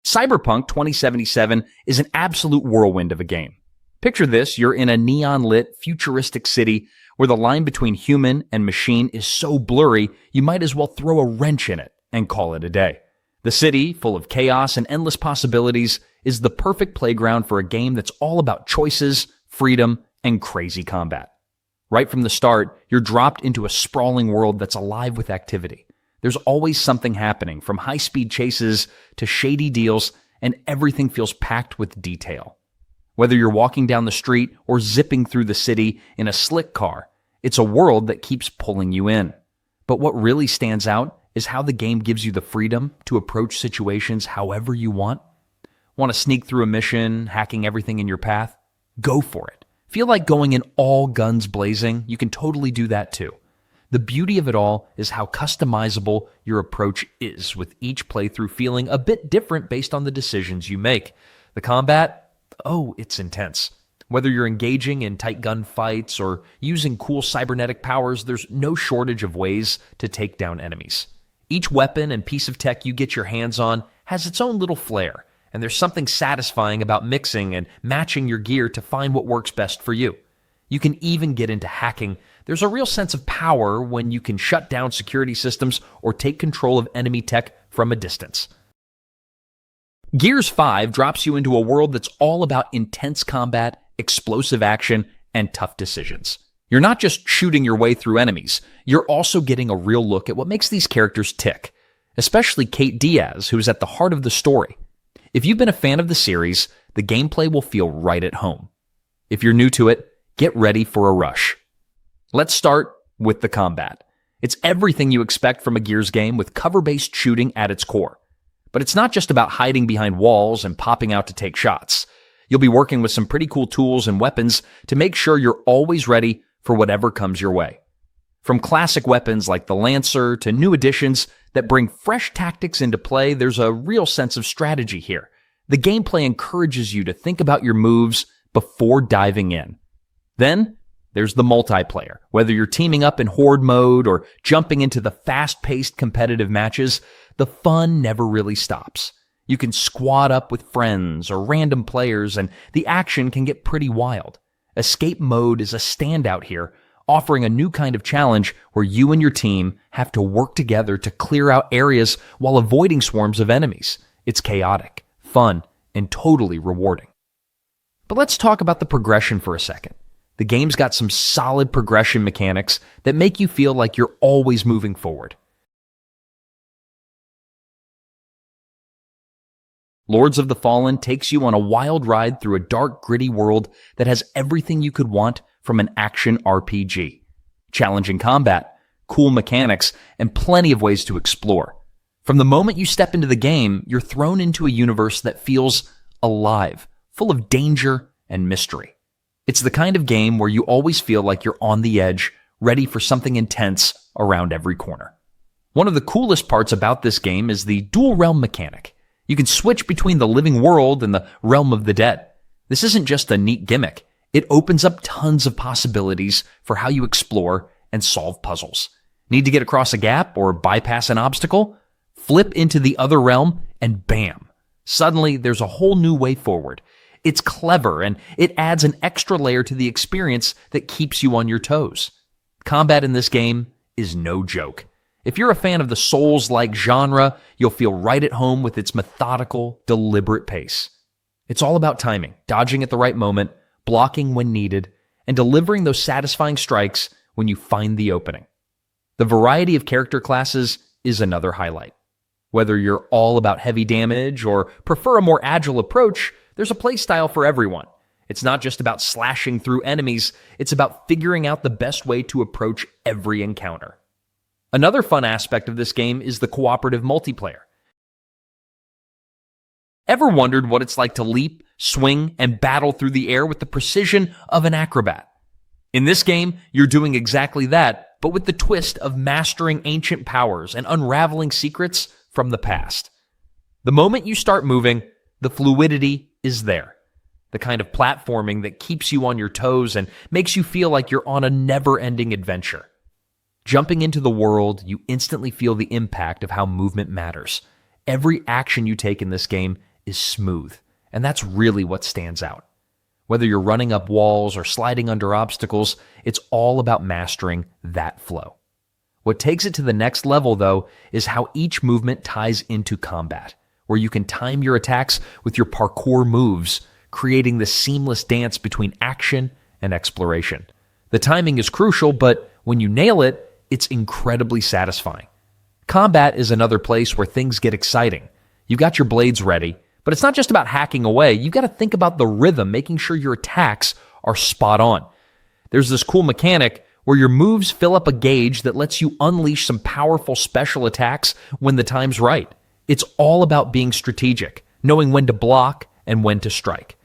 Cyberpunk 2077 is an absolute whirlwind of a game. Picture this, you're in a neon-lit, futuristic city where the line between human and machine is so blurry, you might as well throw a wrench in it and call it a day. The city, full of chaos and endless possibilities, is the perfect playground for a game that's all about choices, freedom, and crazy combat. Right from the start, you're dropped into a sprawling world that's alive with activity. There's always something happening, from high-speed chases to shady deals, and everything feels packed with detail. Whether you're walking down the street or zipping through the city in a slick car, it's a world that keeps pulling you in. But what really stands out is how the game gives you the freedom to approach situations however you want. Want to sneak through a mission, hacking everything in your path? Go for it. Feel like going in all guns blazing? You can totally do that too. The beauty of it all is how customizable your approach is, with each playthrough feeling a bit different based on the decisions you make. The combat? Oh, it's intense. Whether you're engaging in tight gunfights or using cool cybernetic powers, there's no shortage of ways to take down enemies. Each weapon and piece of tech you get your hands on has its own little flair, and there's something satisfying about mixing and matching your gear to find what works best for you. You can even get into hacking. There's a real sense of power when you can shut down security systems or take control of enemy tech from a distance. Gears 5 drops you into a world that's all about intense combat, explosive action, and tough decisions. You're not just shooting your way through enemies, you're also getting a real look at what makes these characters tick, especially Kate Diaz, who's at the heart of the story. If you've been a fan of the series, the gameplay will feel right at home. If you're new to it, get ready for a rush. Let's start with the combat. It's everything you expect from a Gears game, with cover-based shooting at its core. But it's not just about hiding behind walls and popping out to take shots. You'll be working with some pretty cool tools and weapons to make sure you're always ready for whatever comes your way. From classic weapons like the Lancer to new additions that bring fresh tactics into play, there's a real sense of strategy here. The gameplay encourages you to think about your moves before diving in. Then, there's the multiplayer. Whether you're teaming up in horde mode or jumping into the fast-paced competitive matches, the fun never really stops. You can squad up with friends or random players, and the action can get pretty wild. Escape mode is a standout here, offering a new kind of challenge where you and your team have to work together to clear out areas while avoiding swarms of enemies. It's chaotic, fun, and totally rewarding. But let's talk about the progression for a second. The game's got some solid progression mechanics that make you feel like you're always moving forward. Lords of the Fallen takes you on a wild ride through a dark, gritty world that has everything you could want from an action RPG. Challenging combat, cool mechanics, and plenty of ways to explore. From the moment you step into the game, you're thrown into a universe that feels alive, full of danger and mystery. It's the kind of game where you always feel like you're on the edge, ready for something intense around every corner. One of the coolest parts about this game is the dual realm mechanic. You can switch between the living world and the realm of the dead. This isn't just a neat gimmick. It opens up tons of possibilities for how you explore and solve puzzles. Need to get across a gap or bypass an obstacle? Flip into the other realm and bam! Suddenly, there's a whole new way forward. It's clever, and it adds an extra layer to the experience that keeps you on your toes. Combat in this game is no joke. If you're a fan of the Souls-like genre, you'll feel right at home with its methodical, deliberate pace. It's all about timing, dodging at the right moment, blocking when needed, and delivering those satisfying strikes when you find the opening. The variety of character classes is another highlight. Whether you're all about heavy damage or prefer a more agile approach, there's a playstyle for everyone. It's not just about slashing through enemies, it's about figuring out the best way to approach every encounter. Another fun aspect of this game is the cooperative multiplayer. Ever wondered what it's like to leap, swing, and battle through the air with the precision of an acrobat? In this game, you're doing exactly that, but with the twist of mastering ancient powers and unraveling secrets from the past. The moment you start moving, the fluidity is there. The kind of platforming that keeps you on your toes and makes you feel like you're on a never-ending adventure. Jumping into the world, you instantly feel the impact of how movement matters. Every action you take in this game is smooth, and that's really what stands out. Whether you're running up walls or sliding under obstacles, it's all about mastering that flow. What takes it to the next level, though, is how each movement ties into combat, where you can time your attacks with your parkour moves, creating this seamless dance between action and exploration. The timing is crucial, but when you nail it, it's incredibly satisfying. Combat is another place where things get exciting. You got your blades ready, but it's not just about hacking away. You've got to think about the rhythm, making sure your attacks are spot on. There's this cool mechanic where your moves fill up a gauge that lets you unleash some powerful special attacks when the time's right. It's all about being strategic, knowing when to block and when to strike.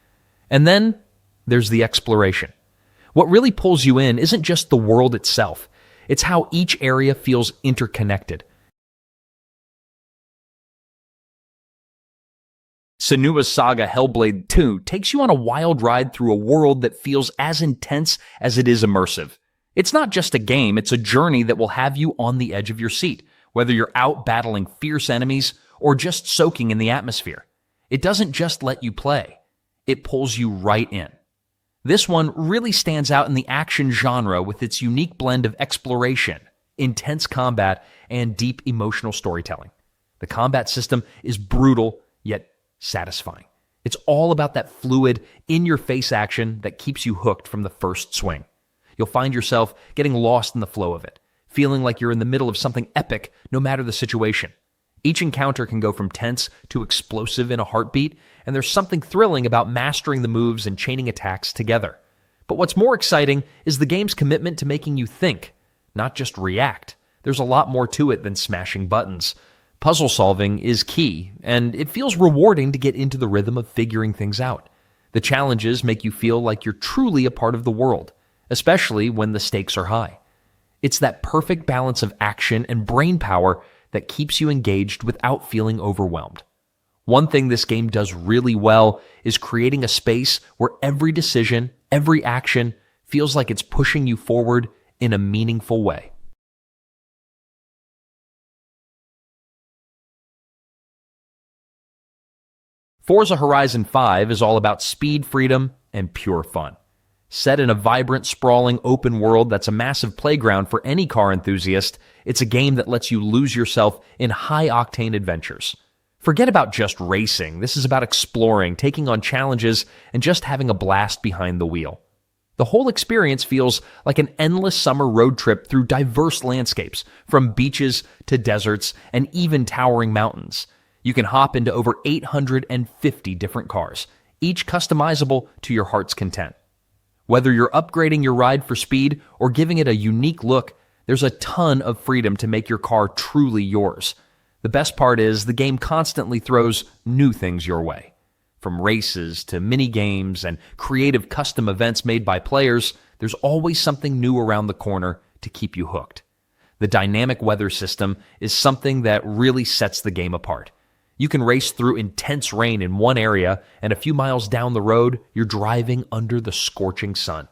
And then there's the exploration. What really pulls you in isn't just the world itself. It's how each area feels interconnected. Senua's Saga Hellblade 2 takes you on a wild ride through a world that feels as intense as it is immersive. It's not just a game, it's a journey that will have you on the edge of your seat, whether you're out battling fierce enemies or just soaking in the atmosphere. It doesn't just let you play, it pulls you right in. This one really stands out in the action genre with its unique blend of exploration, intense combat, and deep emotional storytelling. The combat system is brutal, yet satisfying. It's all about that fluid, in-your-face action that keeps you hooked from the first swing. You'll find yourself getting lost in the flow of it, feeling like you're in the middle of something epic no matter the situation. Each encounter can go from tense to explosive in a heartbeat, and there's something thrilling about mastering the moves and chaining attacks together. But what's more exciting is the game's commitment to making you think, not just react. There's a lot more to it than smashing buttons. Puzzle solving is key, and it feels rewarding to get into the rhythm of figuring things out. The challenges make you feel like you're truly a part of the world, especially when the stakes are high. It's that perfect balance of action and brain power that keeps you engaged without feeling overwhelmed. One thing this game does really well is creating a space where every decision, every action feels like it's pushing you forward in a meaningful way. Forza Horizon 5 is all about speed, freedom, and pure fun. Set in a vibrant, sprawling open world that's a massive playground for any car enthusiast, it's a game that lets you lose yourself in high-octane adventures. Forget about just racing. This is about exploring, taking on challenges, and just having a blast behind the wheel. The whole experience feels like an endless summer road trip through diverse landscapes, from beaches to deserts and even towering mountains. You can hop into over 850 different cars, each customizable to your heart's content. Whether you're upgrading your ride for speed or giving it a unique look, there's a ton of freedom to make your car truly yours. The best part is the game constantly throws new things your way. From races to mini-games and creative custom events made by players, there's always something new around the corner to keep you hooked. The dynamic weather system is something that really sets the game apart. You can race through intense rain in one area, and a few miles down the road, you're driving under the scorching sun.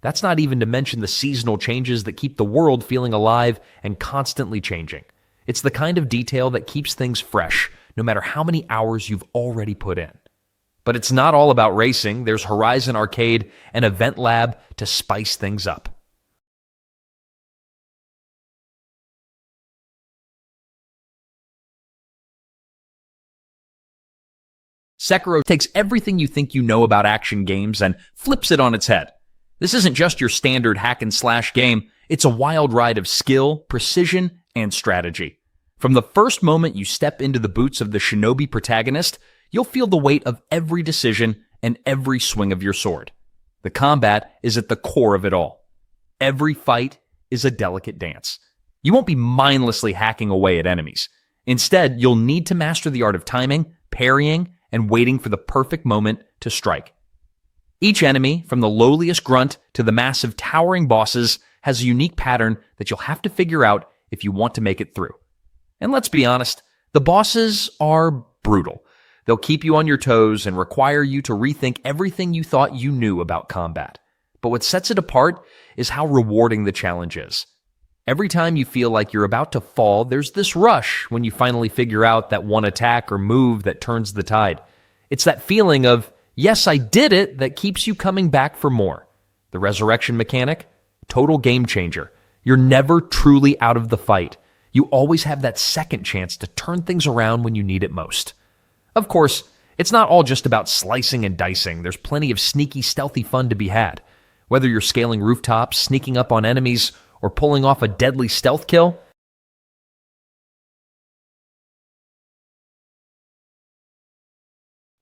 That's not even to mention the seasonal changes that keep the world feeling alive and constantly changing. It's the kind of detail that keeps things fresh, no matter how many hours you've already put in. But it's not all about racing. There's Horizon Arcade and Event Lab to spice things up. Sekiro takes everything you think you know about action games and flips it on its head. This isn't just your standard hack-and-slash game, it's a wild ride of skill, precision, and strategy. From the first moment you step into the boots of the shinobi protagonist, you'll feel the weight of every decision and every swing of your sword. The combat is at the core of it all. Every fight is a delicate dance. You won't be mindlessly hacking away at enemies. Instead, you'll need to master the art of timing, parrying, and waiting for the perfect moment to strike. Each enemy, from the lowliest grunt to the massive towering bosses, has a unique pattern that you'll have to figure out if you want to make it through. And let's be honest, the bosses are brutal. They'll keep you on your toes and require you to rethink everything you thought you knew about combat. But what sets it apart is how rewarding the challenge is. Every time you feel like you're about to fall, there's this rush when you finally figure out that one attack or move that turns the tide. It's that feeling of, yes, I did it, that keeps you coming back for more. The resurrection mechanic, total game changer. You're never truly out of the fight. You always have that second chance to turn things around when you need it most. Of course, it's not all just about slicing and dicing. There's plenty of sneaky, stealthy fun to be had. Whether you're scaling rooftops, sneaking up on enemies, or pulling off a deadly stealth kill,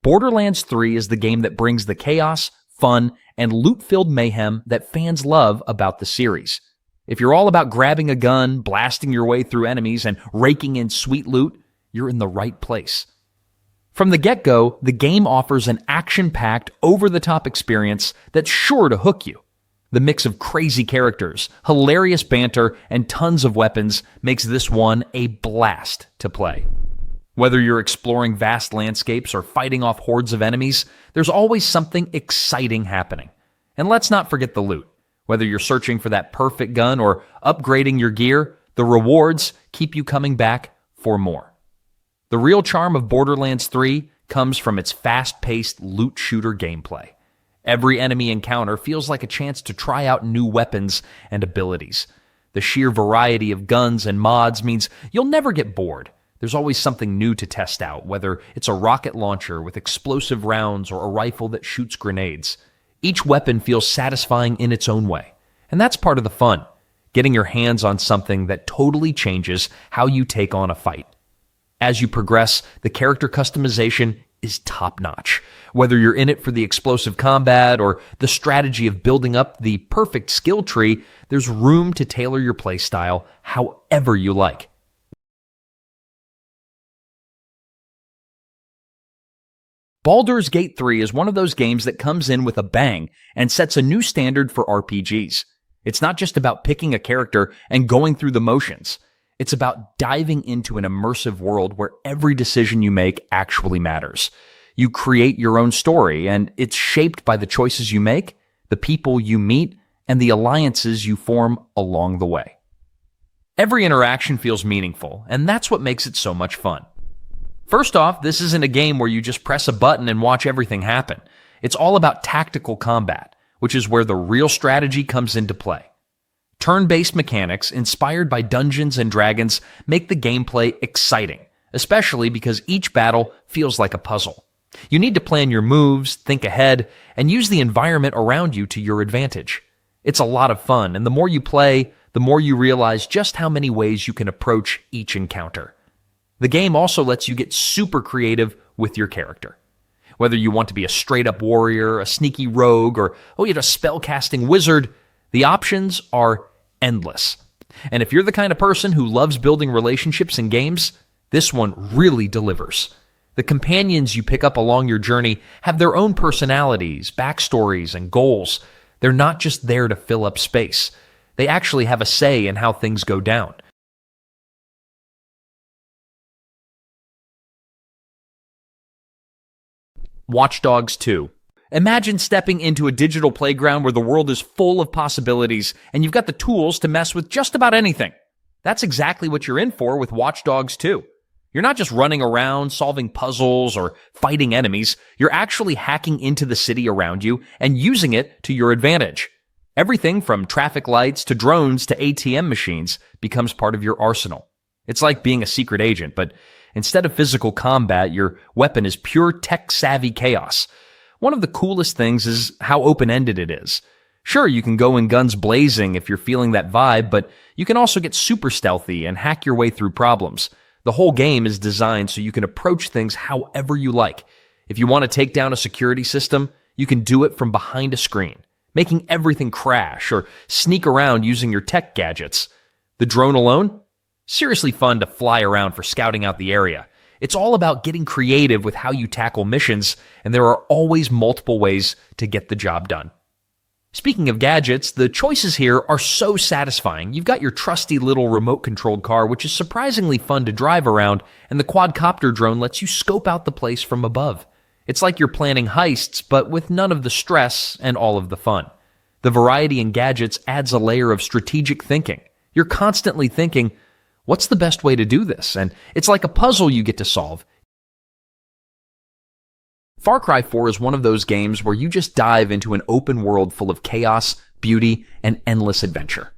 Borderlands 3 is the game that brings the chaos, fun, and loot-filled mayhem that fans love about the series. If you're all about grabbing a gun, blasting your way through enemies, and raking in sweet loot, you're in the right place. From the get-go, the game offers an action-packed, over-the-top experience that's sure to hook you. The mix of crazy characters, hilarious banter, and tons of weapons makes this one a blast to play. Whether you're exploring vast landscapes or fighting off hordes of enemies, there's always something exciting happening. And let's not forget the loot. Whether you're searching for that perfect gun or upgrading your gear, the rewards keep you coming back for more. The real charm of Borderlands 3 comes from its fast-paced loot shooter gameplay. Every enemy encounter feels like a chance to try out new weapons and abilities. The sheer variety of guns and mods means you'll never get bored. There's always something new to test out, whether it's a rocket launcher with explosive rounds or a rifle that shoots grenades. Each weapon feels satisfying in its own way. And that's part of the fun, getting your hands on something that totally changes how you take on a fight. As you progress, the character customization is top-notch. Whether you're in it for the explosive combat or the strategy of building up the perfect skill tree, there's room to tailor your playstyle however you like. Baldur's Gate 3 is one of those games that comes in with a bang and sets a new standard for RPGs. It's not just about picking a character and going through the motions. It's about diving into an immersive world where every decision you make actually matters. You create your own story, and it's shaped by the choices you make, the people you meet, and the alliances you form along the way. Every interaction feels meaningful, and that's what makes it so much fun. First off, this isn't a game where you just press a button and watch everything happen. It's all about tactical combat, which is where the real strategy comes into play. Turn-based mechanics, inspired by Dungeons and Dragons, make the gameplay exciting, especially because each battle feels like a puzzle. You need to plan your moves, think ahead, and use the environment around you to your advantage. It's a lot of fun, and the more you play, the more you realize just how many ways you can approach each encounter. The game also lets you get super creative with your character. Whether you want to be a straight-up warrior, a sneaky rogue, or you're a spell-casting wizard, the options are endless. And if you're the kind of person who loves building relationships in games, this one really delivers. The companions you pick up along your journey have their own personalities, backstories, and goals. They're not just there to fill up space. They actually have a say in how things go down. Watch Dogs 2. Imagine stepping into a digital playground where the world is full of possibilities and you've got the tools to mess with just about anything. That's exactly what you're in for with Watch Dogs 2. You're not just running around, solving puzzles, or fighting enemies. You're actually hacking into the city around you and using it to your advantage. Everything from traffic lights to drones to ATM machines becomes part of your arsenal. It's like being a secret agent, but instead of physical combat, your weapon is pure tech-savvy chaos. One of the coolest things is how open-ended it is. Sure, you can go in guns blazing if you're feeling that vibe, but you can also get super stealthy and hack your way through problems. The whole game is designed so you can approach things however you like. If you want to take down a security system, you can do it from behind a screen, making everything crash, or sneak around using your tech gadgets. The drone alone? Seriously fun to fly around for scouting out the area. It's all about getting creative with how you tackle missions, and there are always multiple ways to get the job done. Speaking of gadgets, the choices here are so satisfying. You've got your trusty little remote-controlled car, which is surprisingly fun to drive around, and the quadcopter drone lets you scope out the place from above. It's like you're planning heists, but with none of the stress and all of the fun. The variety in gadgets adds a layer of strategic thinking. You're constantly thinking, what's the best way to do this? And it's like a puzzle you get to solve. Far Cry 4 is one of those games where you just dive into an open world full of chaos, beauty, and endless adventure.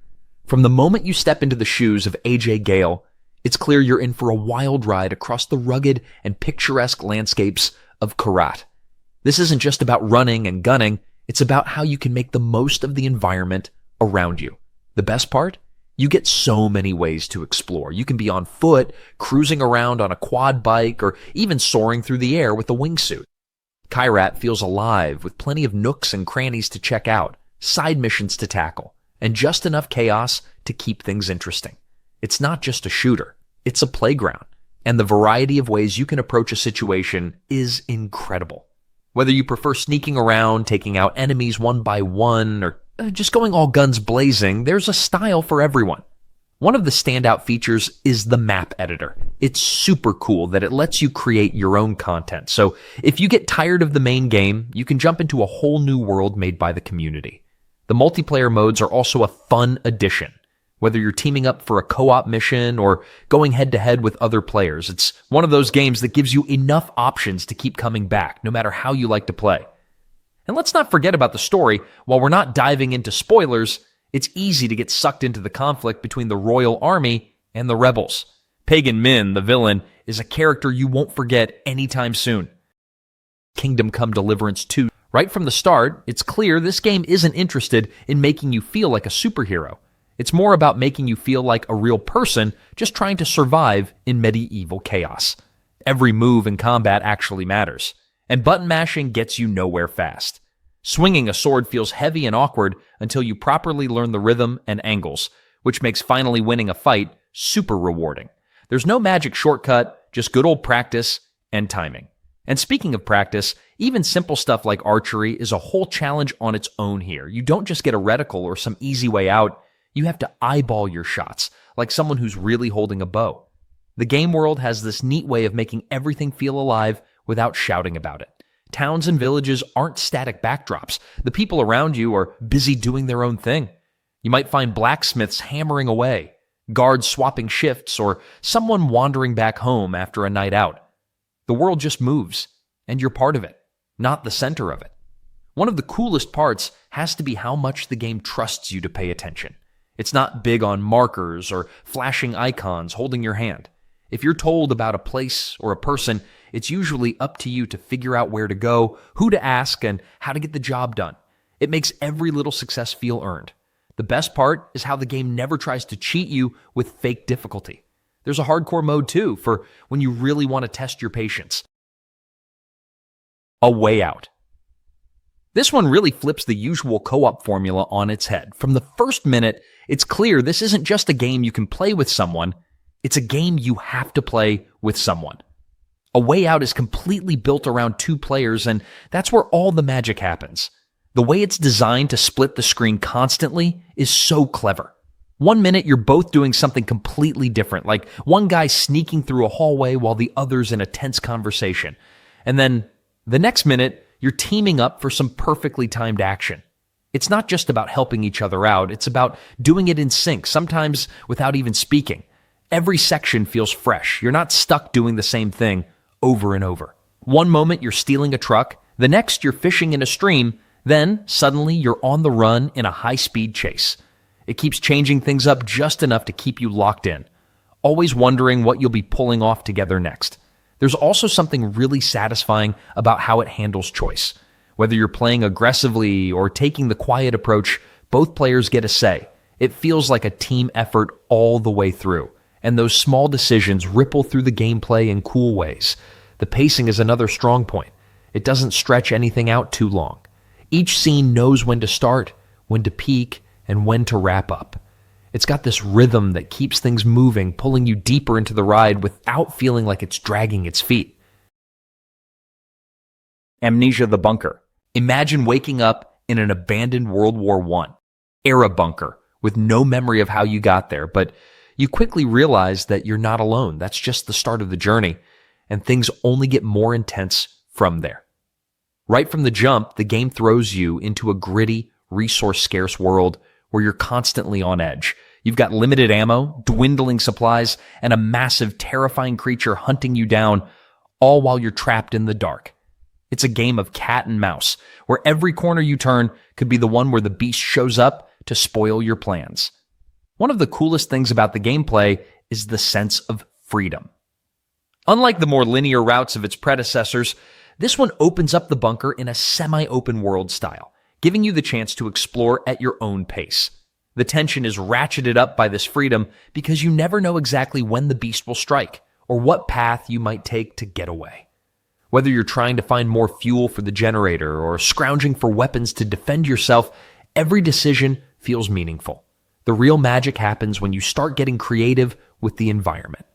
From the moment you step into the shoes of AJ Gale, it's clear you're in for a wild ride across the rugged and picturesque landscapes of Karat. This isn't just about running and gunning, it's about how you can make the most of the environment around you. The best part? You get so many ways to explore. You can be on foot, cruising around on a quad bike, or even soaring through the air with a wingsuit. Kyrat feels alive, with plenty of nooks and crannies to check out, side missions to tackle, and just enough chaos to keep things interesting. It's not just a shooter, it's a playground, and the variety of ways you can approach a situation is incredible. Whether you prefer sneaking around, taking out enemies one by one, or just going all guns blazing, there's a style for everyone. One of the standout features is the map editor. It's super cool that it lets you create your own content. So if you get tired of the main game, you can jump into a whole new world made by the community. The multiplayer modes are also a fun addition. Whether you're teaming up for a co-op mission or going head-to-head with other players, it's one of those games that gives you enough options to keep coming back, no matter how you like to play. And let's not forget about the story. While we're not diving into spoilers, it's easy to get sucked into the conflict between the Royal Army and the rebels. Pagan Min, the villain, is a character you won't forget anytime soon. Kingdom Come Deliverance 2. Right from the start, it's clear this game isn't interested in making you feel like a superhero. It's more about making you feel like a real person just trying to survive in medieval chaos. Every move in combat actually matters, and button mashing gets you nowhere fast. Swinging a sword feels heavy and awkward until you properly learn the rhythm and angles, which makes finally winning a fight super rewarding. There's no magic shortcut, just good old practice and timing. And speaking of practice, even simple stuff like archery is a whole challenge on its own here. You don't just get a reticle or some easy way out, you have to eyeball your shots, like someone who's really holding a bow. The game world has this neat way of making everything feel alive without shouting about it. Towns and villages aren't static backdrops. The people around you are busy doing their own thing. You might find blacksmiths hammering away, guards swapping shifts, or someone wandering back home after a night out. The world just moves, and you're part of it, not the center of it. One of the coolest parts has to be how much the game trusts you to pay attention. It's not big on markers or flashing icons holding your hand. If you're told about a place or a person, it's usually up to you to figure out where to go, who to ask, and how to get the job done. It makes every little success feel earned. The best part is how the game never tries to cheat you with fake difficulty. There's a hardcore mode too, for when you really want to test your patience. A Way Out. This one really flips the usual co-op formula on its head. From the first minute, it's clear this isn't just a game you can play with someone, it's a game you have to play with someone. A Way Out is completely built around two players, and that's where all the magic happens. The way it's designed to split the screen constantly is so clever. One minute you're both doing something completely different, like one guy sneaking through a hallway while the other's in a tense conversation. And then the next minute, you're teaming up for some perfectly timed action. It's not just about helping each other out, it's about doing it in sync, sometimes without even speaking. Every section feels fresh. You're not stuck doing the same thing over and over. One moment you're stealing a truck, the next you're fishing in a stream, then suddenly you're on the run in a high-speed chase. It keeps changing things up just enough to keep you locked in, always wondering what you'll be pulling off together next. There's also something really satisfying about how it handles choice. Whether you're playing aggressively or taking the quiet approach, both players get a say. It feels like a team effort all the way through, and those small decisions ripple through the gameplay in cool ways. The pacing is another strong point. It doesn't stretch anything out too long. Each scene knows when to start, when to peak, and when to wrap up. It's got this rhythm that keeps things moving, pulling you deeper into the ride without feeling like it's dragging its feet. Amnesia: The Bunker. Imagine waking up in an abandoned World War I era bunker with no memory of how you got there, but you quickly realize that you're not alone. That's just the start of the journey, and things only get more intense from there. Right from the jump, the game throws you into a gritty, resource-scarce world where you're constantly on edge. You've got limited ammo, dwindling supplies, and a massive, terrifying creature hunting you down, all while you're trapped in the dark. It's a game of cat and mouse, where every corner you turn could be the one where the beast shows up to spoil your plans. One of the coolest things about the gameplay is the sense of freedom. Unlike the more linear routes of its predecessors, this one opens up the bunker in a semi-open world style, giving you the chance to explore at your own pace. The tension is ratcheted up by this freedom because you never know exactly when the beast will strike or what path you might take to get away. Whether you're trying to find more fuel for the generator or scrounging for weapons to defend yourself, every decision feels meaningful. The real magic happens when you start getting creative with the environment.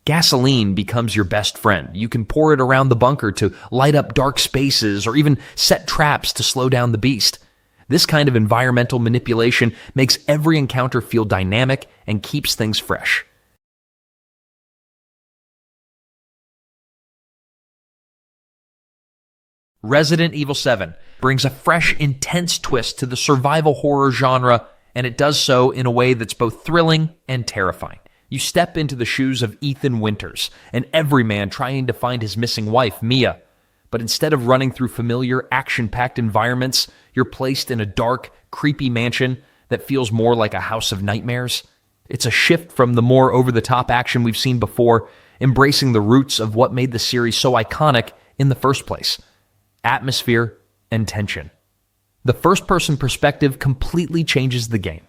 Gasoline becomes your best friend. You can pour it around the bunker to light up dark spaces or even set traps to slow down the beast. This kind of environmental manipulation makes every encounter feel dynamic and keeps things fresh. Resident Evil 7 brings a fresh, intense twist to the survival horror genre, and it does so in a way that's both thrilling and terrifying. You step into the shoes of Ethan Winters, an everyman trying to find his missing wife, Mia. But instead of running through familiar, action-packed environments, you're placed in a dark, creepy mansion that feels more like a house of nightmares. It's a shift from the more over-the-top action we've seen before, embracing the roots of what made the series so iconic in the first place: atmosphere and tension. The first-person perspective completely changes the game.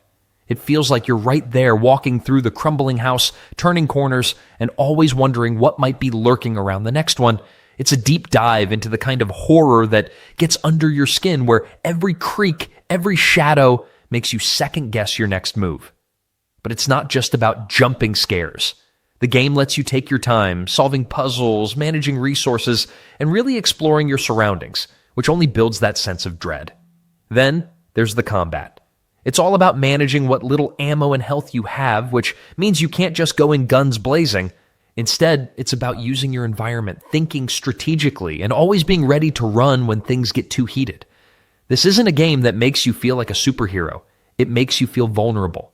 It feels like you're right there walking through the crumbling house, turning corners, and always wondering what might be lurking around the next one. It's a deep dive into the kind of horror that gets under your skin, where every creak, every shadow makes you second-guess your next move. But it's not just about jumping scares. The game lets you take your time, solving puzzles, managing resources, and really exploring your surroundings, which only builds that sense of dread. Then there's the combat. It's all about managing what little ammo and health you have, which means you can't just go in guns blazing. Instead, it's about using your environment, thinking strategically, and always being ready to run when things get too heated. This isn't a game that makes you feel like a superhero. It makes you feel vulnerable.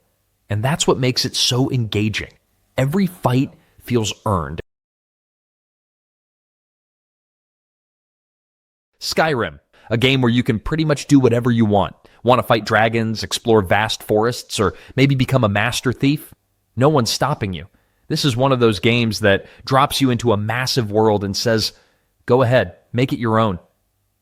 And that's what makes it so engaging. Every fight feels earned. Skyrim, a game where you can pretty much do whatever you want. Want to fight dragons, explore vast forests, or maybe become a master thief? No one's stopping you. This is one of those games that drops you into a massive world and says, go ahead, make it your own.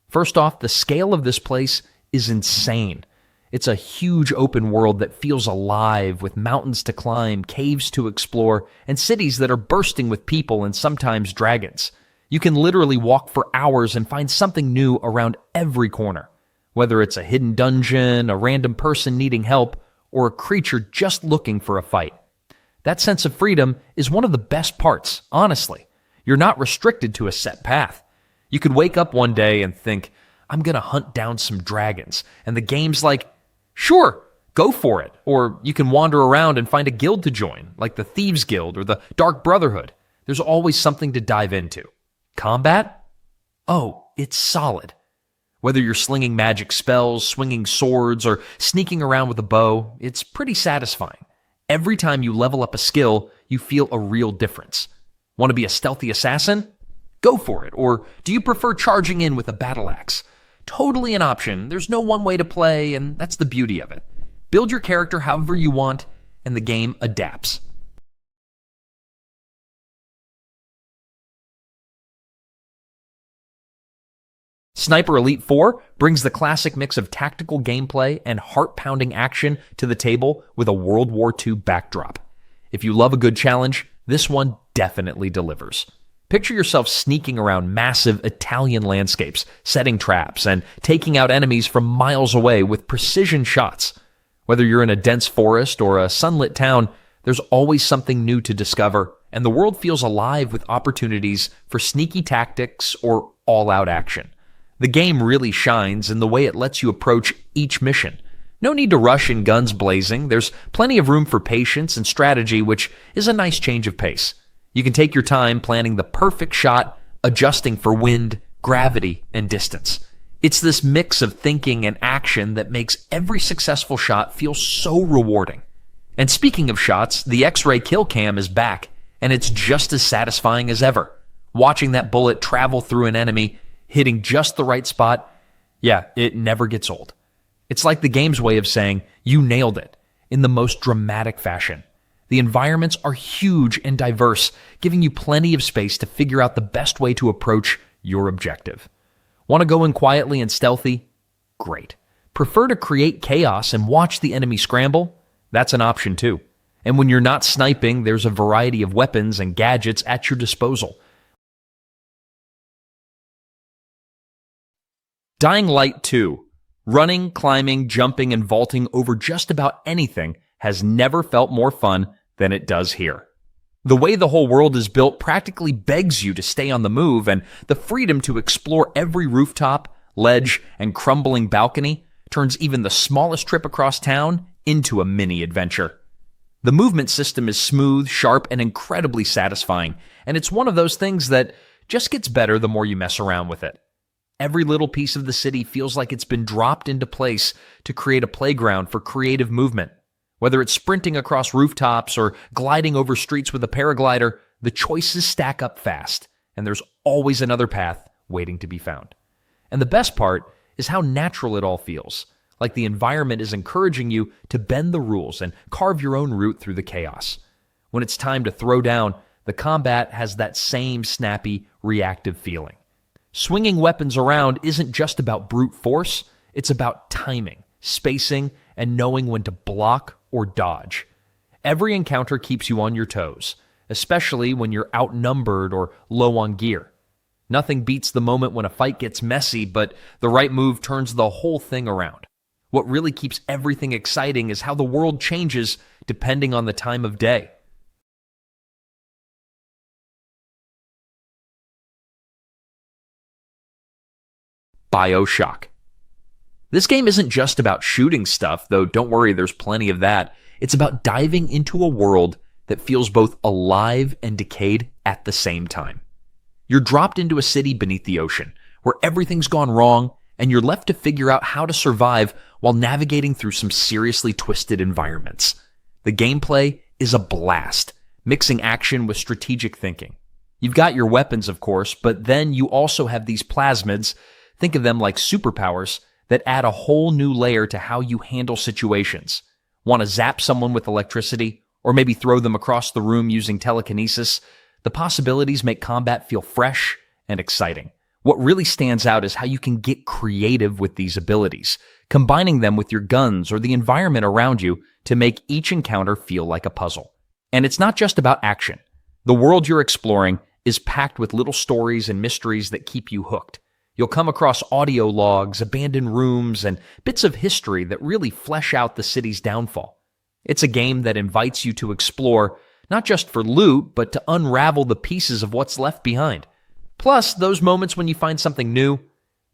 First off, the scale of this place is insane. It's a huge open world that feels alive, with mountains to climb, caves to explore, and cities that are bursting with people and sometimes dragons. You can literally walk for hours and find something new around every corner. Whether it's a hidden dungeon, a random person needing help, or a creature just looking for a fight. That sense of freedom is one of the best parts, honestly. You're not restricted to a set path. You could wake up one day and think, I'm gonna hunt down some dragons, and the game's like, sure, go for it. Or you can wander around and find a guild to join, like the Thieves Guild or the Dark Brotherhood. There's always something to dive into. Combat? Oh, it's solid. Whether you're slinging magic spells, swinging swords, or sneaking around with a bow, it's pretty satisfying. Every time you level up a skill, you feel a real difference. Want to be a stealthy assassin? Go for it. Or do you prefer charging in with a battle axe? Totally an option. There's no one way to play, and that's the beauty of it. Build your character however you want, and the game adapts. Sniper Elite 4 brings the classic mix of tactical gameplay and heart-pounding action to the table with a World War II backdrop. If you love a good challenge, this one definitely delivers. Picture yourself sneaking around massive Italian landscapes, setting traps, and taking out enemies from miles away with precision shots. Whether you're in a dense forest or a sunlit town, there's always something new to discover, and the world feels alive with opportunities for sneaky tactics or all-out action. The game really shines in the way it lets you approach each mission. No need to rush in guns blazing. There's plenty of room for patience and strategy, which is a nice change of pace. You can take your time planning the perfect shot, adjusting for wind, gravity, and distance. It's this mix of thinking and action that makes every successful shot feel so rewarding. And speaking of shots, the X-ray kill cam is back, and it's just as satisfying as ever. Watching that bullet travel through an enemy hitting just the right spot, yeah, it never gets old. It's like the game's way of saying, you nailed it, in the most dramatic fashion. The environments are huge and diverse, giving you plenty of space to figure out the best way to approach your objective. Want to go in quietly and stealthy? Great. Prefer to create chaos and watch the enemy scramble? That's an option too. And when you're not sniping, there's a variety of weapons and gadgets at your disposal. Dying Light 2. Running, climbing, jumping, and vaulting over just about anything has never felt more fun than it does here. The way the whole world is built practically begs you to stay on the move, and the freedom to explore every rooftop, ledge, and crumbling balcony turns even the smallest trip across town into a mini adventure. The movement system is smooth, sharp, and incredibly satisfying, and it's one of those things that just gets better the more you mess around with it. Every little piece of the city feels like it's been dropped into place to create a playground for creative movement. Whether it's sprinting across rooftops or gliding over streets with a paraglider, the choices stack up fast, and there's always another path waiting to be found. And the best part is how natural it all feels, like the environment is encouraging you to bend the rules and carve your own route through the chaos. When it's time to throw down, the combat has that same snappy, reactive feeling. Swinging weapons around isn't just about brute force, it's about timing, spacing, and knowing when to block or dodge. Every encounter keeps you on your toes, especially when you're outnumbered or low on gear. Nothing beats the moment when a fight gets messy, but the right move turns the whole thing around. What really keeps everything exciting is how the world changes depending on the time of day. BioShock. This game isn't just about shooting stuff, though don't worry, there's plenty of that. It's about diving into a world that feels both alive and decayed at the same time. You're dropped into a city beneath the ocean, where everything's gone wrong, and you're left to figure out how to survive while navigating through some seriously twisted environments. The gameplay is a blast, mixing action with strategic thinking. You've got your weapons, of course, but then you also have these plasmids, think of them like superpowers, that add a whole new layer to how you handle situations. Want to zap someone with electricity, or maybe throw them across the room using telekinesis? The possibilities make combat feel fresh and exciting. What really stands out is how you can get creative with these abilities, combining them with your guns or the environment around you to make each encounter feel like a puzzle. And it's not just about action. The world you're exploring is packed with little stories and mysteries that keep you hooked. You'll come across audio logs, abandoned rooms, and bits of history that really flesh out the city's downfall. It's a game that invites you to explore, not just for loot, but to unravel the pieces of what's left behind. Plus, those moments when you find something new,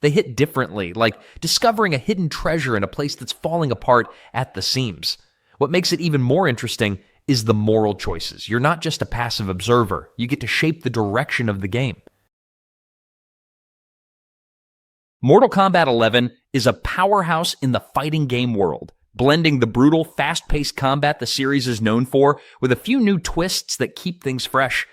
they hit differently, like discovering a hidden treasure in a place that's falling apart at the seams. What makes it even more interesting is the moral choices. You're not just a passive observer. You get to shape the direction of the game. Mortal Kombat 11 is a powerhouse in the fighting game world, blending the brutal, fast-paced combat the series is known for with a few new twists that keep things fresh.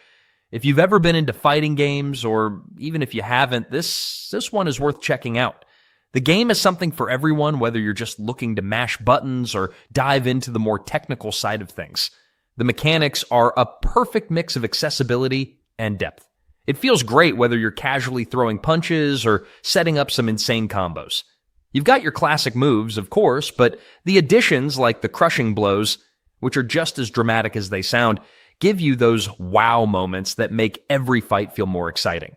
If you've ever been into fighting games, or even if you haven't, this one is worth checking out. The game is something for everyone, whether you're just looking to mash buttons or dive into the more technical side of things. The mechanics are a perfect mix of accessibility and depth. It feels great whether you're casually throwing punches or setting up some insane combos. You've got your classic moves, of course, but the additions like the crushing blows, which are just as dramatic as they sound, give you those wow moments that make every fight feel more exciting.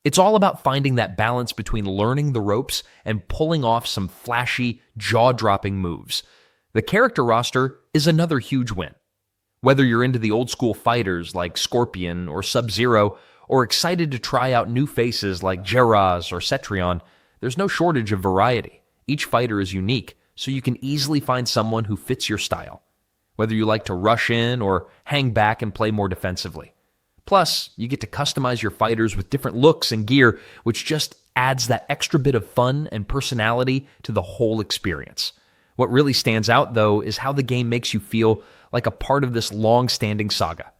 It's all about finding that balance between learning the ropes and pulling off some flashy, jaw-dropping moves. The character roster is another huge win. Whether you're into the old-school fighters like Scorpion or Sub-Zero, or excited to try out new faces like Jaraz or Cetrion, there's no shortage of variety. Each fighter is unique, so you can easily find someone who fits your style, whether you like to rush in or hang back and play more defensively. Plus, you get to customize your fighters with different looks and gear, which just adds that extra bit of fun and personality to the whole experience. What really stands out, though, is how the game makes you feel like a part of this long-standing saga.